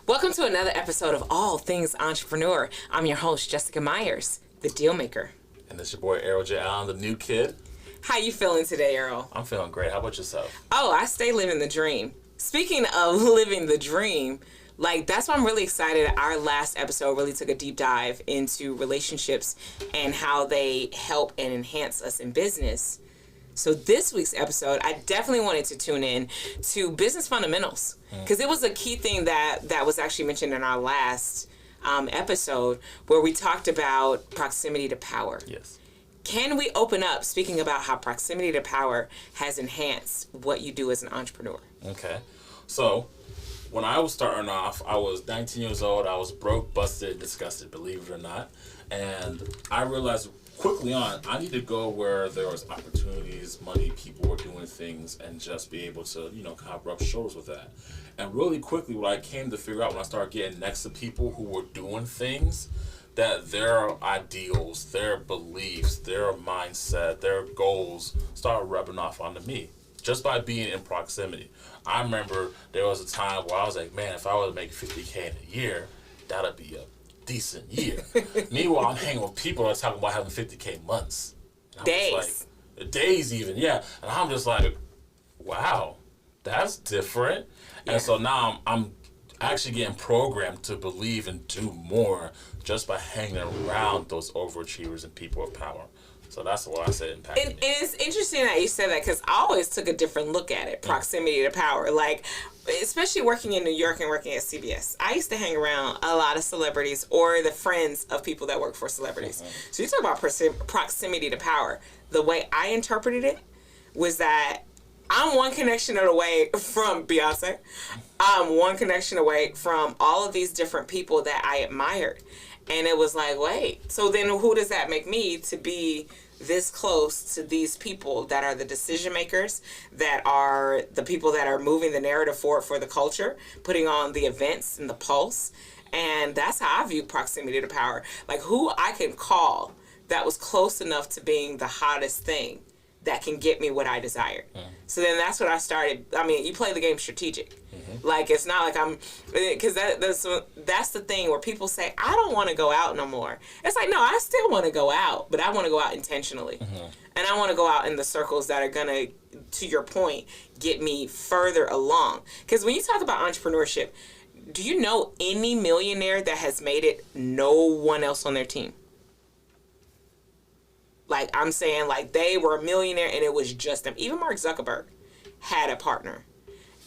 Welcome to another episode of All Things Entrepreneur. I'm your host, Jessica Myers, the deal maker. And this is your boy, Errol the new kid. How you feeling today, Errol? I'm feeling great. How about yourself? Oh, I stay living the dream. Speaking of living the dream, that's why I'm really excited. Our last episode really took a deep dive into relationships and how they help and enhance us in business. So this week's episode, I definitely wanted to tune in to business fundamentals because it was a key thing that was actually mentioned in our last episode where we talked about proximity to power. Yes. Can we open up speaking about how proximity to power has enhanced what you do as an entrepreneur? Okay. So when I was starting off, I was 19 years old. I was broke, busted, disgusted, believe it or not. And I realized quickly on, I need to go where there was opportunities, money, people were doing things, and just be able to, kind of rub shoulders with that. And really quickly, what I came to figure out when I started getting next to people who were doing things, that their ideals, their beliefs, their mindset, their goals started rubbing off onto me just by being in proximity. I remember there was a time where I was like, man, if I were to make $50K in a year, that'd be a decent year. Meanwhile, I'm hanging with people that are talking about having 50K months. Days. Days even, yeah. And I'm just like, wow, that's different. Yeah. And so now I'm actually getting programmed to believe and do more just by hanging around those overachievers and people of power. So that's what I said impacted me. And it's interesting that you said that because I always took a different look at it, proximity to power. Especially working in New York and working at CBS, I used to hang around a lot of celebrities or the friends of people that work for celebrities. Mm-hmm. So you talk about proximity to power. The way I interpreted it was that I'm one connection away from Beyonce. I'm one connection away from all of these different people that I admired. And it was like, wait, so then who does that make me to be this close to these people that are the decision makers, that are the people that are moving the narrative forward for the culture, putting on the events and the pulse? And that's how I view proximity to power. Like who I can call that was close enough to being the hottest thing that can get me what I desired. So then that's what I started. I mean, you play the game strategic. It's not like I'm, because that's the thing where people say, I don't want to go out no more. It's like, no, I still want to go out, but I want to go out intentionally. And I want to go out in the circles that are going to your point, get me further along. Because when you talk about entrepreneurship, do you know any millionaire that has made it no one else on their team? I'm saying, they were a millionaire and it was just them. Even Mark Zuckerberg had a partner.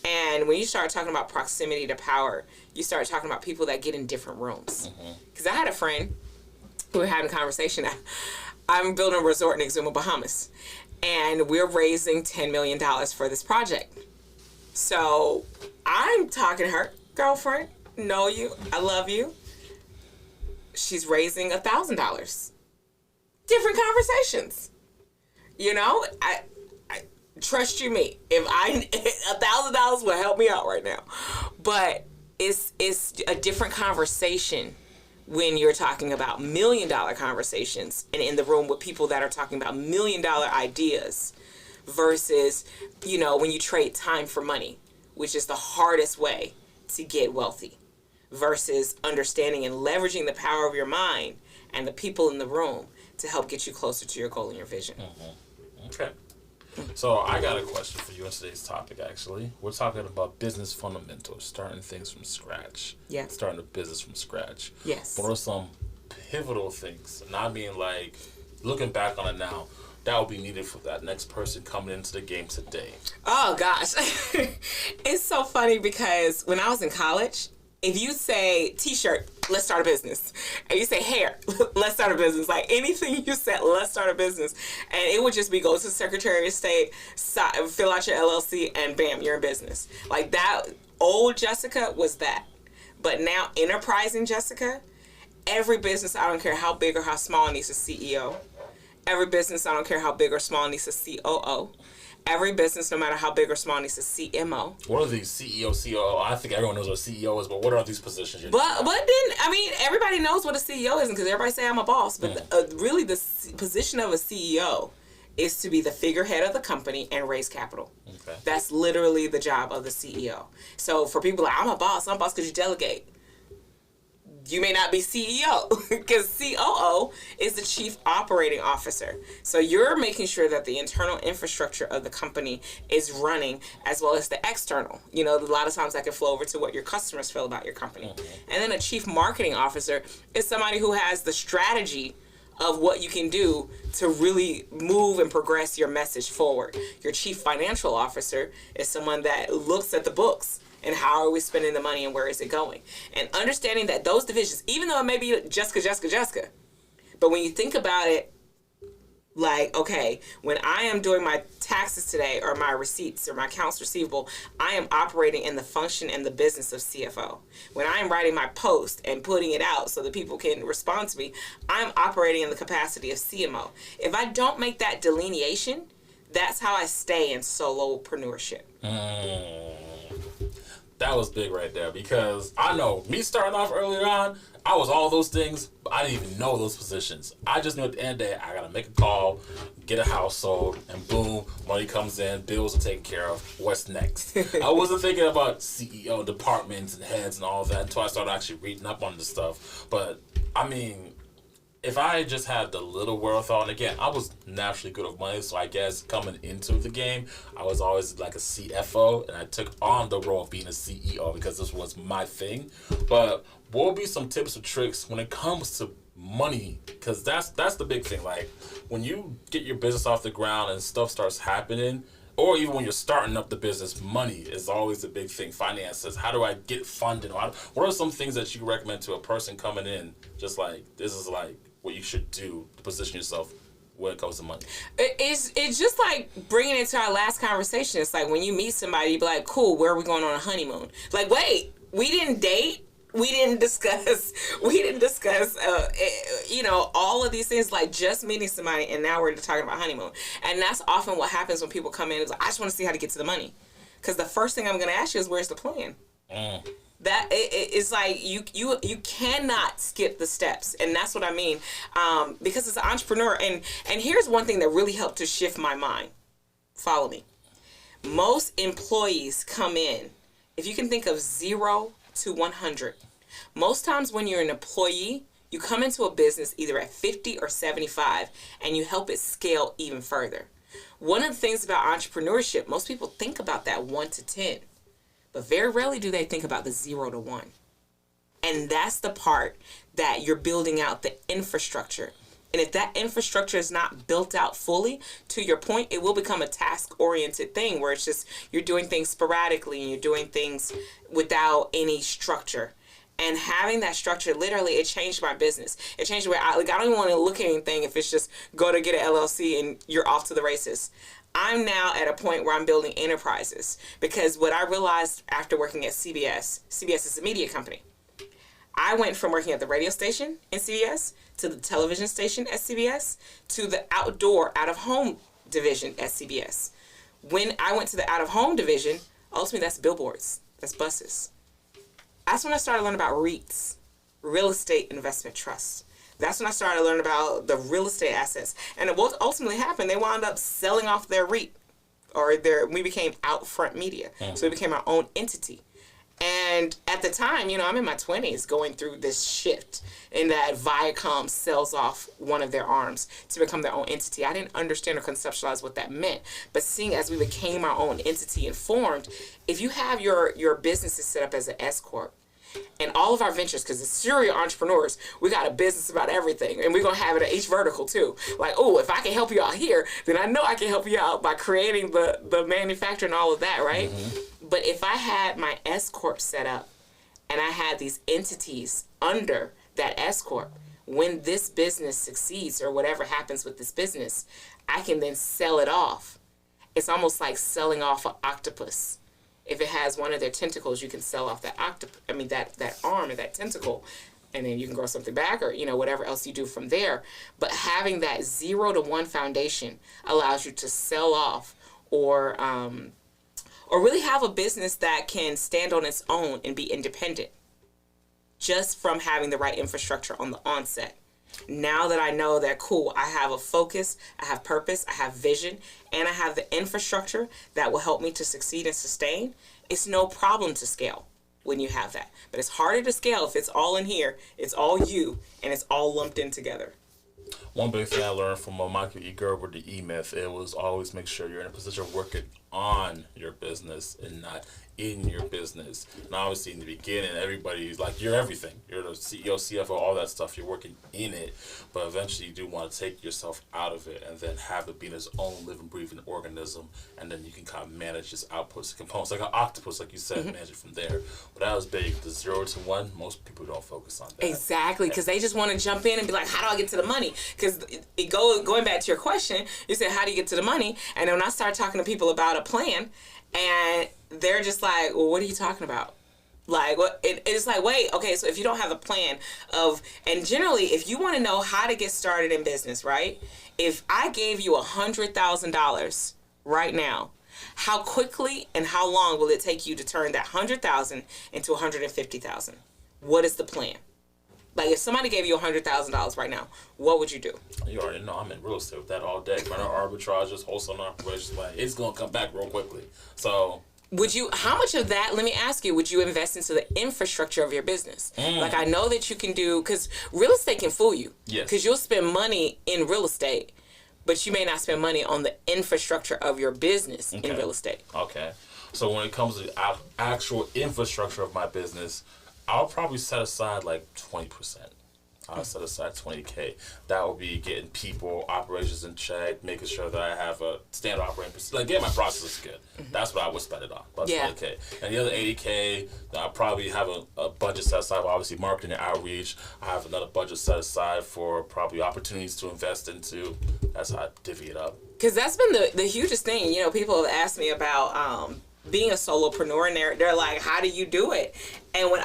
And when you start talking about proximity to power, you start talking about people that get in different rooms. Because I had a friend who were having a conversation. I'm building a resort in Exuma, Bahamas. And we're raising $10 million for this project. So I'm talking to her, girlfriend, know you, I love you. She's raising $1,000. Different conversations. I trust you me. If $1,000 will help me out right now. But it's a different conversation when you're talking about $1 million conversations and in the room with people that are talking about $1 million ideas versus, when you trade time for money, which is the hardest way to get wealthy, versus understanding and leveraging the power of your mind and the people in the room to help get you closer to your goal and your vision. Okay. So I got a question for you on today's topic, actually. We're talking about business fundamentals, starting things from scratch. Yeah. Starting a business from scratch. Yes. What are some pivotal things? And I mean, looking back on it now, that would be needed for that next person coming into the game today. Oh, gosh. It's so funny because when I was in college, if you say T-shirt, let's start a business. And you say hair, let's start a business. Anything you said, let's start a business. And it would just be go to the Secretary of State, fill out your LLC, and bam, you're in business. That old Jessica was that. But now enterprising Jessica, every business, I don't care how big or how small, needs a CEO. Every business, I don't care how big or small, needs a COO. Every business, no matter how big or small, needs a CMO. What are these CEO, COO? I think everyone knows what a CEO is, but what are these positions? Everybody knows what a CEO is because everybody say I'm a boss. But really, the position of a CEO is to be the figurehead of the company and raise capital. Okay. That's literally the job of the CEO. So for people like, I'm a boss because you delegate. You may not be CEO because COO is the chief operating officer. So you're making sure that the internal infrastructure of the company is running as well as the external. You know, a lot of times that can flow over to what your customers feel about your company. And then a chief marketing officer is somebody who has the strategy of what you can do to really move and progress your message forward. Your chief financial officer is someone that looks at the books and how are we spending the money and where is it going. And understanding that those divisions, even though it may be Jessica, but when you think about it, like, okay, when I am doing my taxes today or my receipts or my accounts receivable, I am operating in the function and the business of CFO. When I am writing my post and putting it out so that people can respond to me, I'm operating in the capacity of CMO. If I don't make that delineation, that's how I stay in solopreneurship. That was big right there, because I know me starting off earlier on, I was all those things, but I didn't even know those positions. I just knew at the end of the day, I gotta make a call, get a house sold, and boom, money comes in, bills are taken care of. What's next? I wasn't thinking about CEO, departments, and heads and all that until I started actually reading up on this stuff. But I mean, if I just had the little wherewithal, and again, I was naturally good with money, so I guess coming into the game, I was always like a CFO, and I took on the role of being a CEO because this was my thing. But what would be some tips or tricks when it comes to money? Because that's the big thing. Like, when you get your business off the ground and stuff starts happening, or even when you're starting up the business, money is always a big thing. Finances. How do I get funded? What are some things that you recommend to a person coming in? Just like, this is like what you should do to position yourself when it comes to money. It's just like bringing it to our last conversation. It's like when you meet somebody, you be like, cool, where are we going on a honeymoon? Like, wait, we didn't date? We didn't discuss, you know, all of these things, like just meeting somebody, and now we're talking about honeymoon. And that's often what happens when people come in. It's like, I just want to see how to get to the money. Because the first thing I'm going to ask you is, where's the plan? That it's like you cannot skip the steps, and that's what I mean. Because as an entrepreneur, and here's one thing that really helped to shift my mind. Follow me. Most employees come in, if you can think of 0 to 100. Most times when you're an employee, you come into a business either at 50 or 75, and you help it scale even further. One of the things about entrepreneurship, most people think about that 1 to 10. But very rarely do they think about the 0 to 1. And that's the part that you're building out the infrastructure. And if that infrastructure is not built out fully, to your point, it will become a task-oriented thing where it's just you're doing things sporadically and you're doing things without any structure. And having that structure, literally, it changed my business. It changed the way I don't even want to look at anything if it's just go to get an LLC and you're off to the races. I'm now at a point where I'm building enterprises, because what I realized after working at CBS is a media company. I went from working at the radio station in CBS to the television station at CBS to the out-of-home division at CBS. When I went to the out-of-home division, ultimately that's billboards, that's buses. That's when I started learning about REITs, real estate investment trusts. That's when I started learning about the real estate assets. And what ultimately happened, they wound up selling off their REIT, we became Outfront Media. So we became our own entity. And at the time, you know, I'm in my 20s going through this shift in that Viacom sells off one of their arms to become their own entity. I didn't understand or conceptualize what that meant. But seeing as we became our own entity and formed, if you have your businesses set up as an S-Corp, and all of our ventures, because as serial entrepreneurs, we got a business about everything. And we're going to have it at each vertical, too. Like, oh, if I can help you out here, then I know I can help you out by creating the manufacturing and all of that, right? But if I had my S-Corp set up and I had these entities under that S-Corp, when this business succeeds or whatever happens with this business, I can then sell it off. It's almost like selling off an octopus. If it has one of their tentacles, you can sell off that that arm or that tentacle, and then you can grow something back, or, you know, whatever else you do from there. But having that 0 to 1 foundation allows you to sell off or really have a business that can stand on its own and be independent, just from having the right infrastructure on the onset. Now that I know that, cool, I have a focus, I have purpose, I have vision, and I have the infrastructure that will help me to succeed and sustain, it's no problem to scale when you have that. But it's harder to scale if it's all in here, it's all you, and it's all lumped in together. One big thing I learned from Michael E. Gerber, the E-Myth, it was always make sure you're in a position of working on your business and not in your business. And obviously in the beginning, everybody's like, you're everything. You're the CEO, CFO, all that stuff. You're working in it. But eventually you do want to take yourself out of it and then have it be its own living, breathing organism. And then you can kind of manage its outputs and components. Like an octopus, like you said, manage it from there. But that was big. The 0 to 1, most people don't focus on that. Exactly, because they just want to jump in and be like, how do I get to the money? Because going back to your question, you said, how do you get to the money? And then when I start talking to people about a plan, and they're just like, well, what are you talking about? Like, what? It's like, wait, okay, so if you don't have a plan and generally, if you want to know how to get started in business, right? If I gave you $100,000 right now, how quickly and how long will it take you to turn that $100,000 into $150,000? What is the plan? Like, if somebody gave you $100,000 right now, what would you do? You already know I'm in real estate with that all day. Running arbitrages, wholesaling operations, like, it's going to come back real quickly. So... how much of that, let me ask you, would you invest into the infrastructure of your business? Like, I know that you can do, because real estate can fool you. Yes. Because you'll spend money in real estate, but you may not spend money on the infrastructure of your business in real estate. Okay. So when it comes to the actual infrastructure of my business, I'll probably set aside like 20%. I'll set aside $20K. That will be getting people, operations in check, making sure that I have a standard operating procedure. Like, getting my processes good. That's what I would spend it on, about $20K. And the other $80K, I'll probably have a budget set aside for obviously marketing and outreach. I have another budget set aside for probably opportunities to invest into. That's how I divvy it up. Because that's been the hugest thing. You know, people have asked me about being a solopreneur, and they're like, how do you do it? And when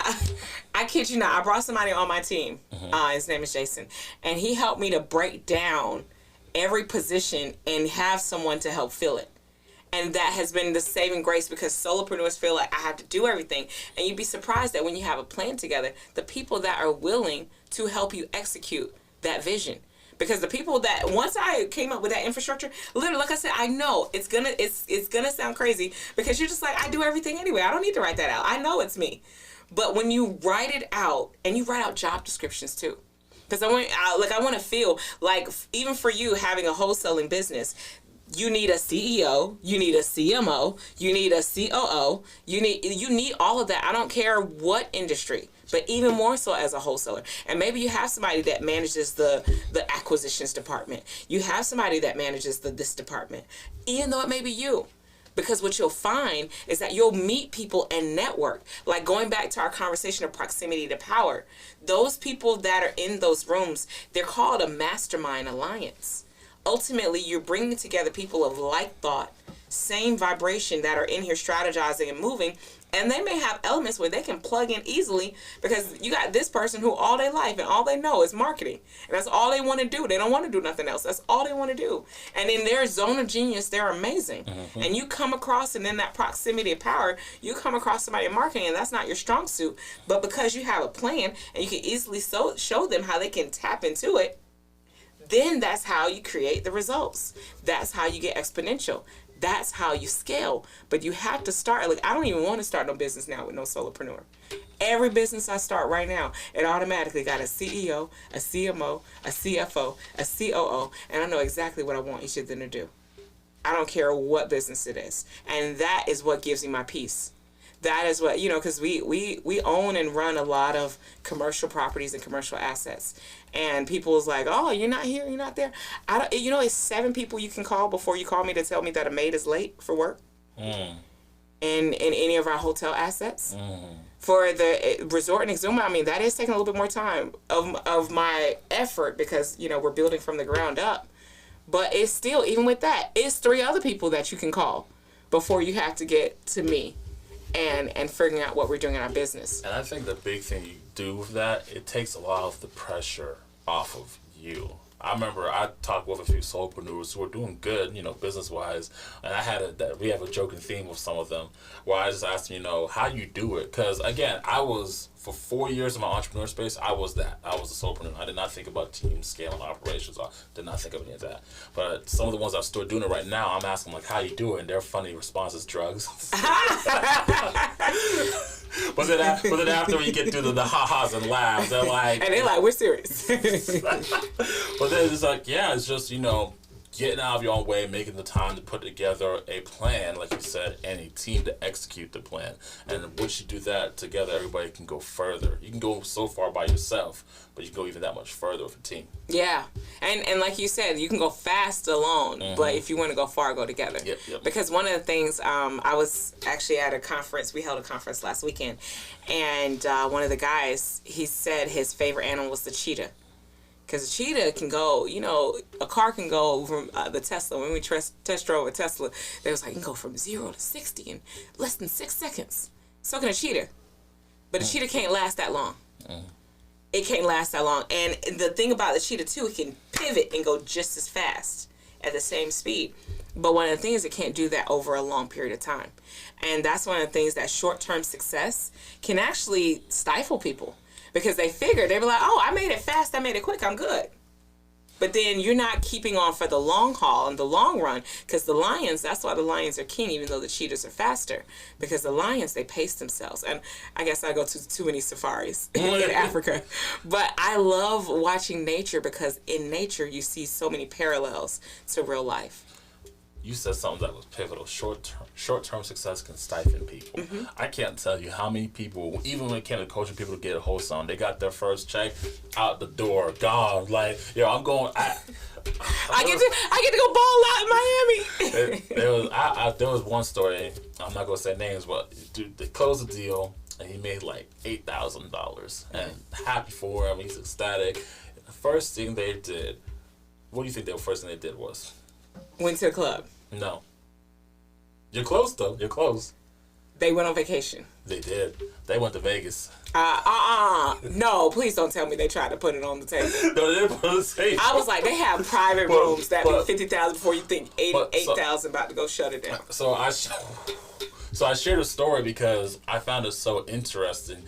I kid you not, I brought somebody on my team. His name is Jason, and he helped me to break down every position and have someone to help fill it. And that has been the saving grace, because solopreneurs feel like I have to do everything. And you'd be surprised that when you have a plan together, the people that are willing to help you execute that vision. Because the people that, once I came up with that infrastructure, literally, like I said, I know it's gonna sound crazy, because you're just like, I do everything anyway. I don't need to write that out. I know it's me. But when you write it out, and you write out job descriptions too, because I want to feel like, even for you having a wholesaling business, you need a CEO, you need a CMO, you need a COO, you need all of that. I don't care what industry, but even more so as a wholesaler. And maybe you have somebody that manages the acquisitions department. You have somebody that manages this department, even though it may be you. Because what you'll find is that you'll meet people and network. Like, going back to our conversation of proximity to power, those people that are in those rooms, they're called a mastermind alliance. Ultimately, you're bringing together people of like thought, same vibration, that are in here strategizing and moving. And they may have elements where they can plug in easily, because you got this person who all their life and all they know is marketing. And that's all they want to do. They don't want to do nothing else. That's all they want to do. And in their zone of genius, they're amazing. And you come across, and in that proximity of power, you come across somebody in marketing, and that's not your strong suit. But because you have a plan, and you can easily show them how they can tap into it, then that's how you create the results. That's how you get exponential. That's how you scale. But you have to start. Like, I don't even want to start no business now with no solopreneur. Every business I start right now, it automatically got a CEO, a CMO, a CFO, a COO, and I know exactly what I want each of them to do. I don't care what business it is. And that is what gives me my peace. That is what, because we own and run a lot of commercial properties and commercial assets. And people is like, oh, you're not here, you're not there. It's 7 people you can call before you call me to tell me that a maid is late for work. In any of our hotel assets. For the resort and Exuma, I mean, that is taking a little bit more time of my effort, because, we're building from the ground up. But it's still, even with that, it's 3 other people that you can call before you have to get to me. And figuring out what we're doing in our business. And I think the big thing you do with that, it takes a lot of the pressure off of you. I remember I talked with a few solopreneurs who were doing good, business wise, and we have a joking theme with some of them, where I just asked them, how you do it, because again, for 4 years in my entrepreneur space, I was a solopreneur. I did not think about team scaling operations. I did not think of any of that. But some of the ones I'm still doing it right now, I'm asking how you do it, and their funny response is drugs. But then after you get through the ha-has and laughs, they're like... And they're like, we're serious. But then it's like, it's just, getting out of your own way, making the time to put together a plan, like you said, and a team to execute the plan. And once you do that together, everybody can go further. You can go so far by yourself, but you can go even that much further with a team. Yeah. And like you said, you can go fast alone, but if you want to go far, go together. Yep. Because one of the things, I was actually at a conference, we held a conference last weekend, and one of the guys, he said his favorite animal was the cheetah. Because a cheetah can go, a car can go from the Tesla. When we test drove a Tesla, they was like, you can go from 0 to 60 in less than 6 seconds. So can a cheetah. But a cheetah can't last that long. It can't last that long. And the thing about the cheetah, too, it can pivot and go just as fast at the same speed. But one of the things, it can't do that over a long period of time. And that's one of the things that short-term success can actually stifle people. Because they figure, they be like, oh, I made it fast, I made it quick, I'm good. But then you're not keeping on for the long haul and the long run. Because the lions, that's why the lions are king, even though the cheetahs are faster. Because the lions, they pace themselves. And I guess I go to too many safaris in Africa. But I love watching nature, because in nature you see so many parallels to real life. You said something that was pivotal. Short-term success can stifle people. I can't tell you how many people, even when it came to coaching people to get a wholesaling, they got their first check, out the door, gone. Like, I'm going. I get to go ball out in Miami. There was one story. I'm not gonna say names, but dude, they closed the deal and he made like $8,000, and happy for him. He's ecstatic. The first thing they did. What do you think the first thing they did was? Went to a club. No. You're close, though. You're close. They went on vacation. They did. They went to Vegas. No, please don't tell me they tried to put it on the table. No, they didn't put it on the table. I was like, they have private rooms that be $50,000 before you think $8,000 about to go shut it down. So I shared a story because I found it so interesting.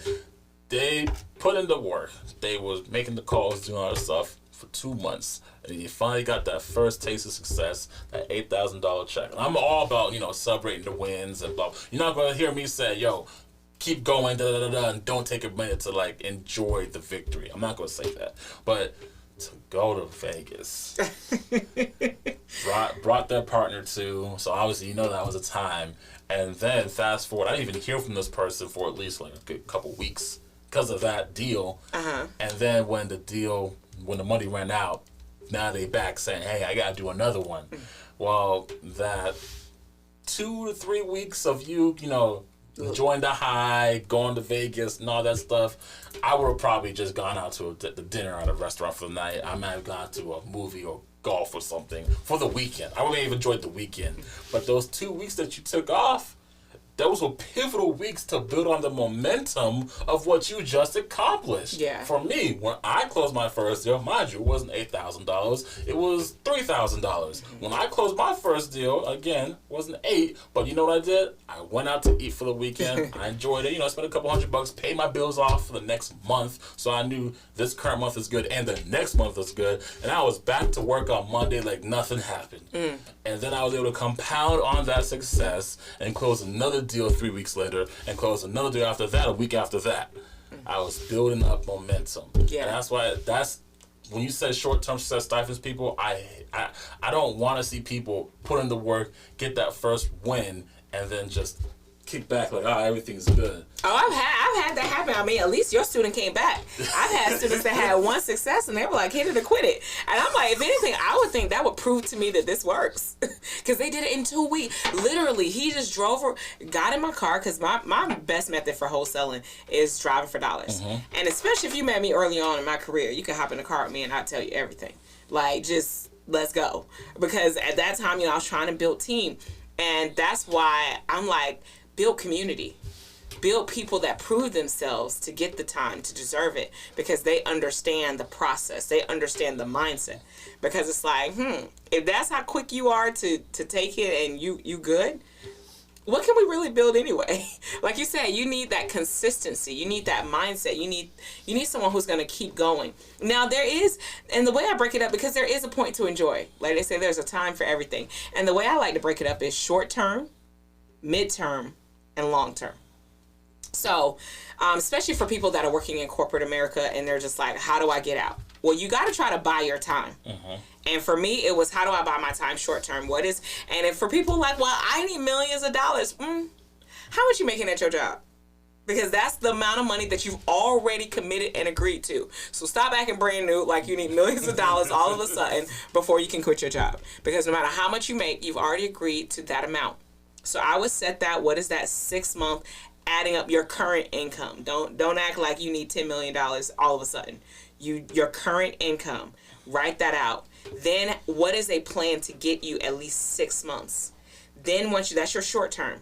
They put in the work. They was making the calls, doing all this stuff for 2 months. And you finally got that first taste of success, that $8,000 check. And I'm all about, celebrating the wins and blah. You're not going to hear me say, keep going, and don't take a minute to, enjoy the victory. I'm not going to say that. But to go to Vegas, brought their partner too. So obviously, that was a time. And then fast forward, I didn't even hear from this person for at least, a good couple weeks because of that deal. And then when the money ran out, now they back saying, hey, I got to do another one. Well, that 2 to 3 weeks of you, enjoying the high, going to Vegas and all that stuff, I would have probably just gone out to the dinner at a restaurant for the night. I might have gone to a movie or golf or something for the weekend. I would have enjoyed the weekend. But those 2 weeks that you took off, those were pivotal weeks to build on the momentum of what you just accomplished. Yeah. For me, when I closed my first deal, mind you, it wasn't $8,000. It was $3,000. When I closed my first deal, again, wasn't $8,000. But you know what I did? I went out to eat for the weekend. I enjoyed it. I spent a couple $100, paid my bills off for the next month. So I knew this current month is good and the next month is good. And I was back to work on Monday like nothing happened. And then I was able to compound on that success and close another deal 3 weeks later and close another deal after that, a week after that. I was building up momentum. Yeah. And that's why when you say short-term success stifles people, I don't want to see people put in the work, get that first win, and then just kick back like, everything's good. Oh, I've had that happen. I mean, at least your student came back. I've had students that had one success and they were like, hit it or quit it. And I'm like, if anything, I would think that would prove to me that this works. Because they did it in 2 weeks. Literally, he just got in my car, because my best method for wholesaling is driving for dollars. And especially if you met me early on in my career, you can hop in the car with me and I'll tell you everything. Just let's go. Because at that time, I was trying to build team. And that's why I'm like, build community. build people that prove themselves to get the time, to deserve it, because they understand the process. They understand the mindset. Because it's like, if that's how quick you are to take it and you good, what can we really build anyway? Like you said, you need that consistency. You need that mindset. You need someone who's going to keep going. Now there is, and the way I break it up, because there is a point to enjoy. Like they say, there's a time for everything. And the way I like to break it up is short term, midterm, and long term. So, especially for people that are working in corporate America and they're just like, how do I get out? Well, you got to try to buy your time. And for me, it was, how do I buy my time short term? And if for people like, well, I need millions of dollars. How much you making at your job? Because that's the amount of money that you've already committed and agreed to. So stop acting brand new like you need millions of dollars all of a sudden before you can quit your job. Because no matter how much you make, you've already agreed to that amount. So I would set that, what is that, 6 month, adding up your current income. Don't act like you need $10 million all of a sudden. Your current income, write that out. Then what is a plan to get you at least 6 months? Then that's your short term.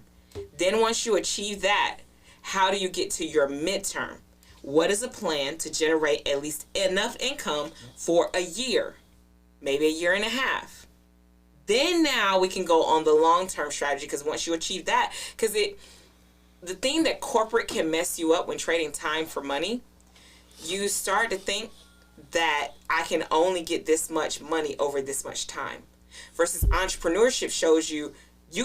Then once you achieve that, how do you get to your midterm? What is a plan to generate at least enough income for a year, maybe a year and a half? Then now we can go on the long-term strategy, because once you achieve that, because the thing that corporate can mess you up when trading time for money, you start to think that I can only get this much money over this much time. Versus entrepreneurship shows you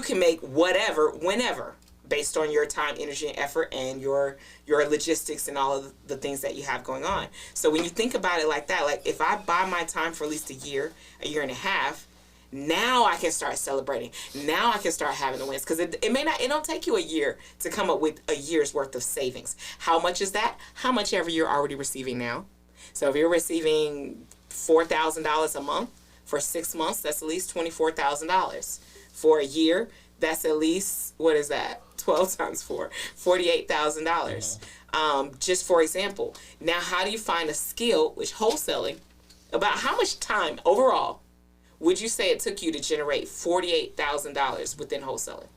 can make whatever, whenever, based on your time, energy, and effort, and your logistics and all of the things that you have going on. So when you think about it like that, like if I buy my time for at least a year and a half, now I can start celebrating. Now I can start having the wins, because it don't take you a year to come up with a year's worth of savings. How much is that? How much ever you're already receiving now. So if you're receiving $4,000 a month for 6 months, that's at least $24,000. For a year, that's at least, what is that? 12 times 4, $48,000. Just for example. Now, how do you find a skill, which wholesaling, about how much time overall would you say it took you to generate $48,000 within wholesaling?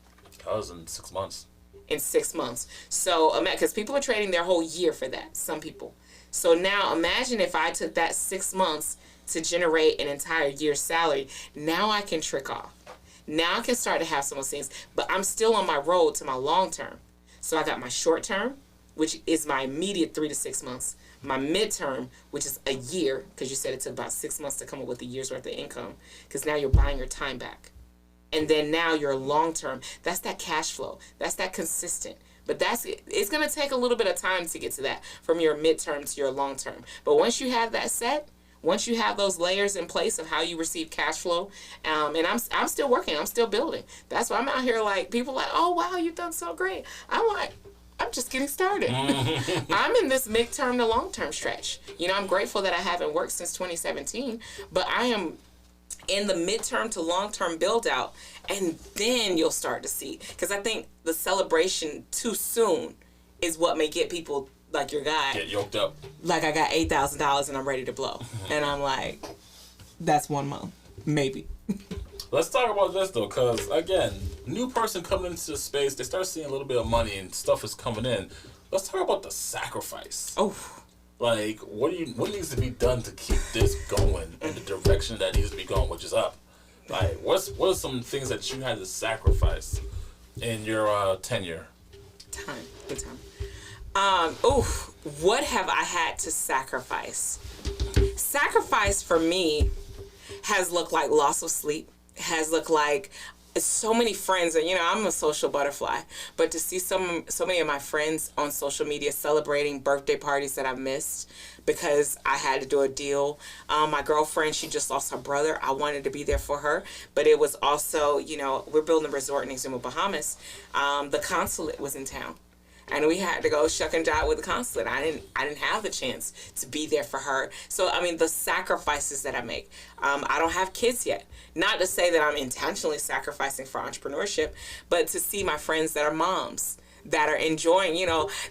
That was in 6 months. In 6 months. So, because people are trading their whole year for that, some people. So now imagine if I took that 6 months to generate an entire year's salary. Now I can trick off. Now I can start to have some of those things, but I'm still on my road to my long term. So I got my short term, which is my immediate 3 to 6 months. My midterm, which is a year, because you said it took about 6 months to come up with a year's worth of income, because now you're buying your time back. And then now your long term, that's that cash flow. That's that consistent. But it's going to take a little bit of time to get to that, from your midterm to your long term. But once you have that set, once you have those layers in place of how you receive cash flow, and I'm still working, I'm still building. That's why I'm out here like, people like, oh, wow, you've done so great. I'm like, I'm just getting started. I'm in this midterm to long-term stretch. I'm grateful that I haven't worked since 2017, but I am in the midterm to long-term build-out, and then you'll start to see. Because I think the celebration too soon is what may get people like your guy. Get yoked up. Like, I got $8,000 and I'm ready to blow. And I'm like, that's 1 month. Maybe. Let's talk about this, though, because, again, new person coming into the space, they start seeing a little bit of money and stuff is coming in. Let's talk about the sacrifice. Oh. Like, what needs to be done to keep this going in the direction that needs to be going, which is up? Like, what are some things that you had to sacrifice in your tenure? Time. Good time. What have I had to sacrifice? Sacrifice for me has looked like loss of sleep, has looked like so many friends, and I'm a social butterfly, but to see so many of my friends on social media celebrating birthday parties that I've missed because I had to do a deal. My girlfriend, she just lost her brother. I wanted to be there for her, but it was also, we're building a resort in Exuma, Bahamas. The consulate was in town. And we had to go shuck and jive with the consulate. I didn't have the chance to be there for her. So, the sacrifices that I make. I don't have kids yet. Not to say that I'm intentionally sacrificing for entrepreneurship, but to see my friends that are moms, that are enjoying,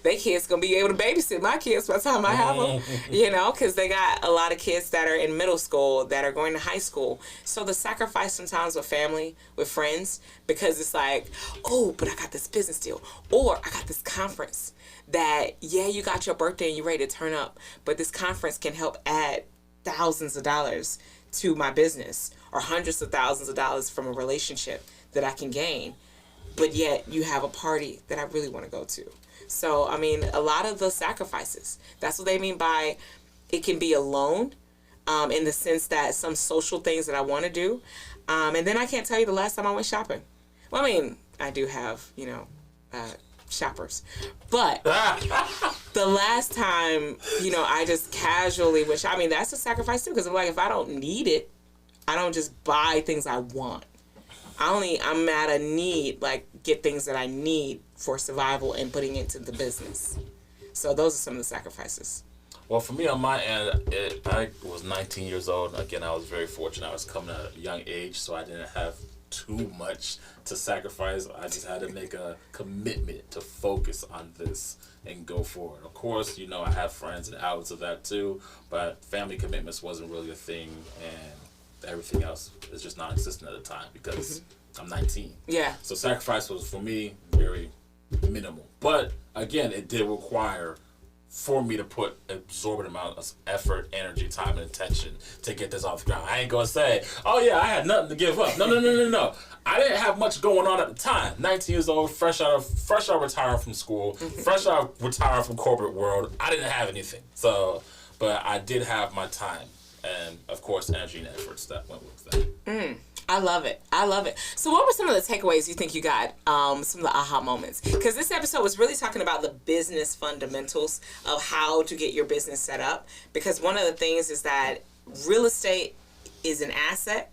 their kids going to be able to babysit my kids by the time I have them, because they got a lot of kids that are in middle school, that are going to high school. So the sacrifice sometimes with family, with friends, because it's like, oh, but I got this business deal, or I got this conference that, you got your birthday and you're ready to turn up, but this conference can help add thousands of dollars to my business, or hundreds of thousands of dollars from a relationship that I can gain. But yet you have a party that I really want to go to. So, I mean, a lot of the sacrifices, that's what they mean by it can be alone, in the sense that some social things that I want to do. And then I can't tell you the last time I went shopping. Well, I mean, I do have, shoppers. But the last time, I just casually went shopping. I mean, that's a sacrifice too, because I'm like, if I don't need it, I don't just buy things I want. I'm at a need, like, get things that I need for survival and putting it into the business. So those are some of the sacrifices. Well, for me, on my end, I was 19 years old. Again, I was very fortunate. I was coming at a young age, so I didn't have too much to sacrifice. I just had to make a commitment to focus on this and go forward. Of course, I have friends and outlets of that too, but family commitments wasn't really a thing, and everything else is just non-existent at the time because I'm 19. Yeah. So sacrifice was, for me, very minimal. But again, it did require for me to put exorbitant amount of effort, energy, time, and attention to get this off the ground. I ain't gonna say, oh yeah, I had nothing to give up. No. I didn't have much going on at the time. 19 years old, fresh out retiring from school, fresh out retiring from corporate world. I didn't have anything. So, but I did have my time. And, of course, energy and efforts that went with that. I love it. So what were some of the takeaways you think you got, some of the aha moments? Because this episode was really talking about the business fundamentals of how to get your business set up. Because one of the things is that real estate is an asset,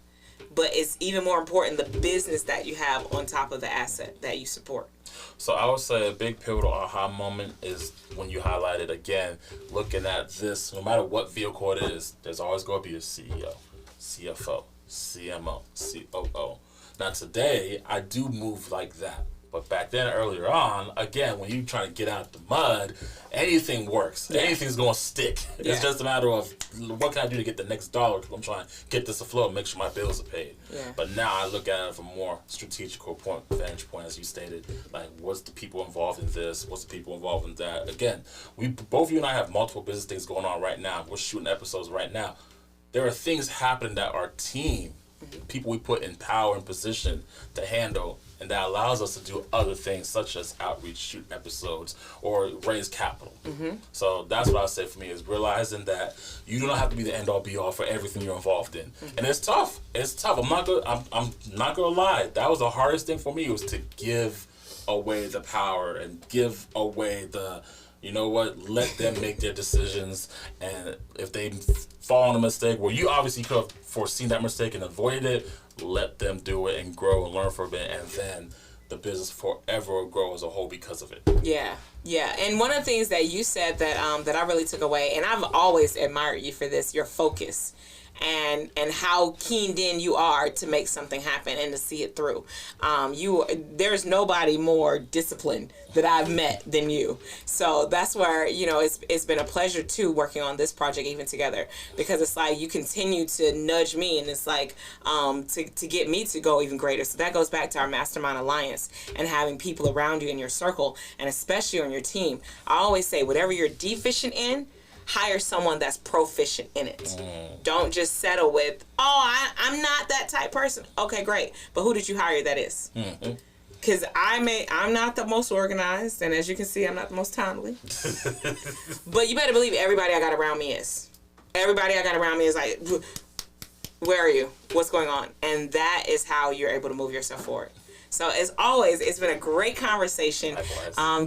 but it's even more important the business that you have on top of the asset that you support. So I would say a big pivotal aha moment is when you highlighted, again, looking at this, no matter what vehicle it is, there's always going to be a CEO, CFO, CMO, COO. Now today, I do move like that. But back then, earlier on, again, when you're trying to get out the mud, anything works. Yeah. Anything's going to stick. Yeah. It's just a matter of what can I do to get the next dollar, because I'm trying to get this afloat and make sure my bills are paid. Yeah. But now I look at it from a more strategical vantage point, as you stated. Like, what's the people involved in this? What's the people involved in that? Again, both you and I have multiple business things going on right now. We're shooting episodes right now. There are things happening that our team, people we put in power and position to handle, and that allows us to do other things such as outreach, shoot episodes, or raise capital. So that's what I say for me, is realizing that you do not have to be the end all be all for everything you're involved in. And it's tough. I'm not gonna lie. That was the hardest thing for me, was to give away the power and give away the, you know what, let them make their decisions. And if they fall on a mistake where you obviously could have foreseen that mistake and avoided it, let them do it and grow and learn from it, and then the business forever will grow as a whole because of it. Yeah. And one of the things that you said that that I really took away, and I've always admired you for this, your focus. And how keened in you are to make something happen and to see it through. There's nobody more disciplined that I've met than you. So that's where, it's been a pleasure too, working on this project even together, because it's like you continue to nudge me, and it's like to get me to go even greater. So that goes back to our Mastermind Alliance and having people around you in your circle, and especially on your team. I always say, whatever you're deficient in, hire someone that's proficient in it. Don't just settle with, I'm not that type person. Okay, great. But who did you hire that is? Because I'm not the most organized, and as you can see, I'm not the most timely. But you better believe everybody I got around me is. Everybody I got around me is like, where are you? What's going on? And that is how you're able to move yourself forward. So as always, it's been a great conversation,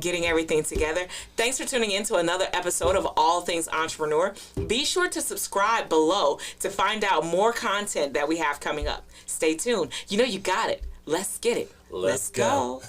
getting everything together. Thanks for tuning in to another episode of All Things Entrepreneur. Be sure to subscribe below to find out more content that we have coming up. Stay tuned. You got it. Let's get it. Let's go.